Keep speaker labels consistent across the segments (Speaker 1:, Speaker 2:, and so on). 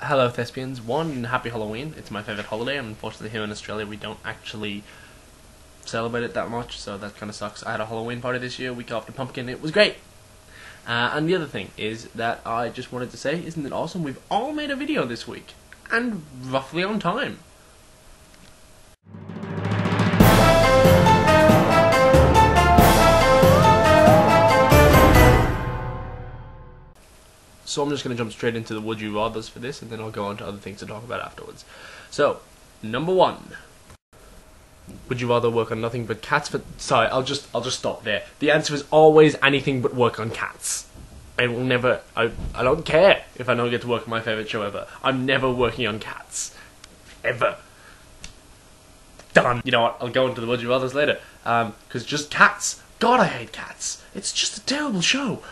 Speaker 1: Hello Thespians, one, happy Halloween. It's my favourite holiday, and unfortunately here in Australia we don't actually celebrate it that much, so that kind of sucks. I had a Halloween party this year, week after Pumpkin, it was great! And the other thing is that I just wanted to say, isn't it awesome? We've all made a video this week, and roughly on time. So I'm just going to jump straight into the would you rathers for this, and then I'll go on to other things to talk about afterwards. So, number one. Would you rather work on nothing but cats for... Sorry, I'll just stop there. The answer is always anything but work on cats. I will never... I don't care if I don't get to work on my favourite show ever. I'm never working on cats. Ever. Done. You know what, I'll go into the would you rathers later. Because just cats. God, I hate cats. It's just a terrible show.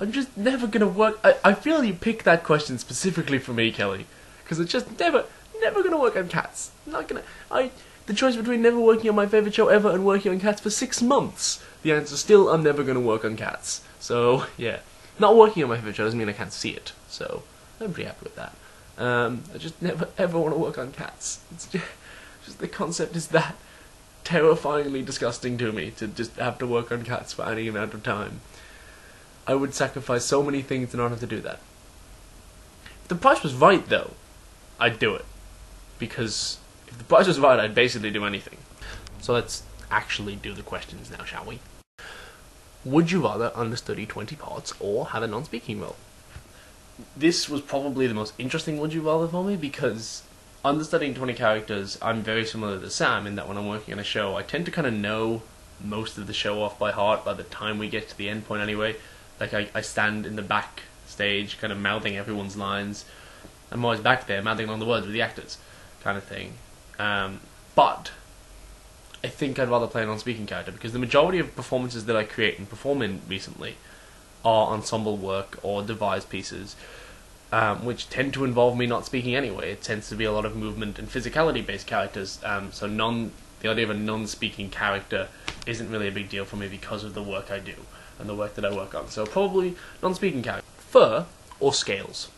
Speaker 1: I'm just never gonna work... I feel you picked that question specifically for me, Kelly. Because it's just never gonna work on cats. Not gonna... The choice between never working on my favourite show ever and working on cats for 6 months. The answer is still, I'm never gonna work on cats. So, yeah. Not working on my favourite show doesn't mean I can't see it. So, I'm pretty happy with that. I just never ever want to work on cats. It's just the concept is that terrifyingly disgusting to me, to just have to work on cats for any amount of time. I would sacrifice so many things in order to do that. If the price was right, though, I'd do it. Because if the price was right, I'd basically do anything. So let's actually do the questions now, shall we? Would you rather understudy 20 parts or have a non-speaking role? This was probably the most interesting would you rather for me, because understudying 20 characters, I'm very similar to Sam in that when I'm working on a show, I tend to kind of know most of the show off by heart by the time we get to the end point anyway. Like, I stand in the back stage, kind of mouthing everyone's lines. I'm always back there, mouthing along the words with the actors, kind of thing. But I think I'd rather play a non-speaking character, because the majority of performances that I create and perform in recently are ensemble work or devised pieces, which tend to involve me not speaking anyway. It tends to be a lot of movement and physicality-based characters, so the idea of a non-speaking character isn't really a big deal for me because of the work I do and the work that I work on. So probably non-speaking character. Fur or scales?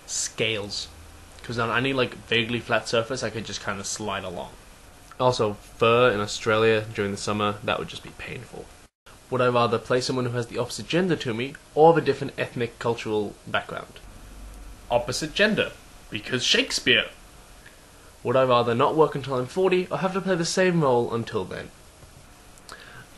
Speaker 1: Scales. Because on any vaguely flat surface I could just kind of slide along. Also, fur in Australia during the summer, that would just be painful. Would I rather play someone who has the opposite gender to me or of a different ethnic cultural background? Opposite gender. Because Shakespeare. Would I rather not work until I'm 40 or have to play the same role until then?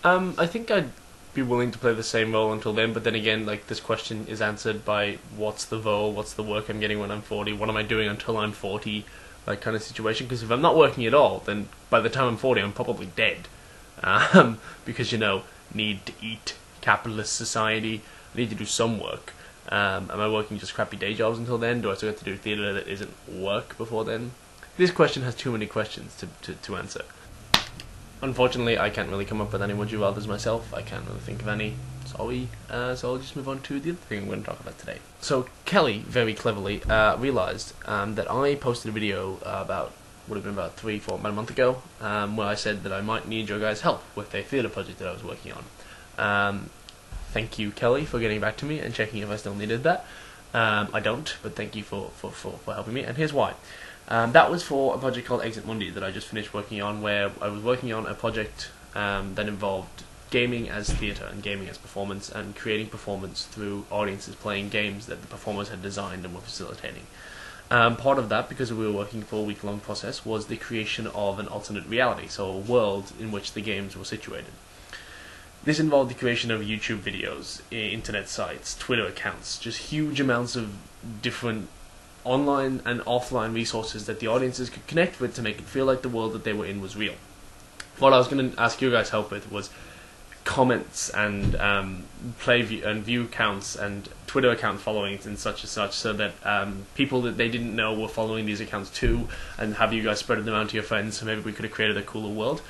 Speaker 1: I think I'd be willing to play the same role until then, but then again, this question is answered by what's the role, what's the work I'm getting when I'm 40, what am I doing until I'm 40, kind of situation, because if I'm not working at all, then by the time I'm 40 I'm probably dead. Because, need to eat, capitalist society, I need to do some work. Am I working just crappy day jobs until then? Do I still have to do theatre that isn't work before then? This question has too many questions to answer. Unfortunately, I can't really come up with any would you rathers myself. I can't really think of any. Sorry. So I'll just move on to the other thing I'm going to talk about today. So Kelly, very cleverly, realised that I posted a video about about a month ago, where I said that I might need your guys' help with a theatre project that I was working on. Thank you, Kelly, for getting back to me and checking if I still needed that. I don't, but thank you for helping me, and here's why. That was for a project called Exit Mundi that I just finished working on, where I was working on a project that involved gaming as theatre and gaming as performance, and creating performance through audiences playing games that the performers had designed and were facilitating. Part of that, because we were working for a week-long process, was the creation of an alternate reality, so a world in which the games were situated. This involved the creation of YouTube videos, internet sites, Twitter accounts, just huge amounts of different online and offline resources that the audiences could connect with to make it feel like the world that they were in was real. What I was going to ask you guys help with was comments and view counts and Twitter account followings and such, so that people that they didn't know were following these accounts too, and have you guys spread them out to your friends, so maybe we could have created a cooler world.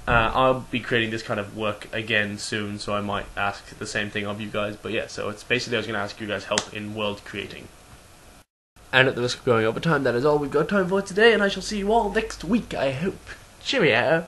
Speaker 1: I'll be creating this kind of work again soon, so I might ask the same thing of you guys, but yeah, so it's basically I was going to ask you guys help in world creating. And at the risk of going over time, that is all we've got time for today, and I shall see you all next week, I hope. Cheerio!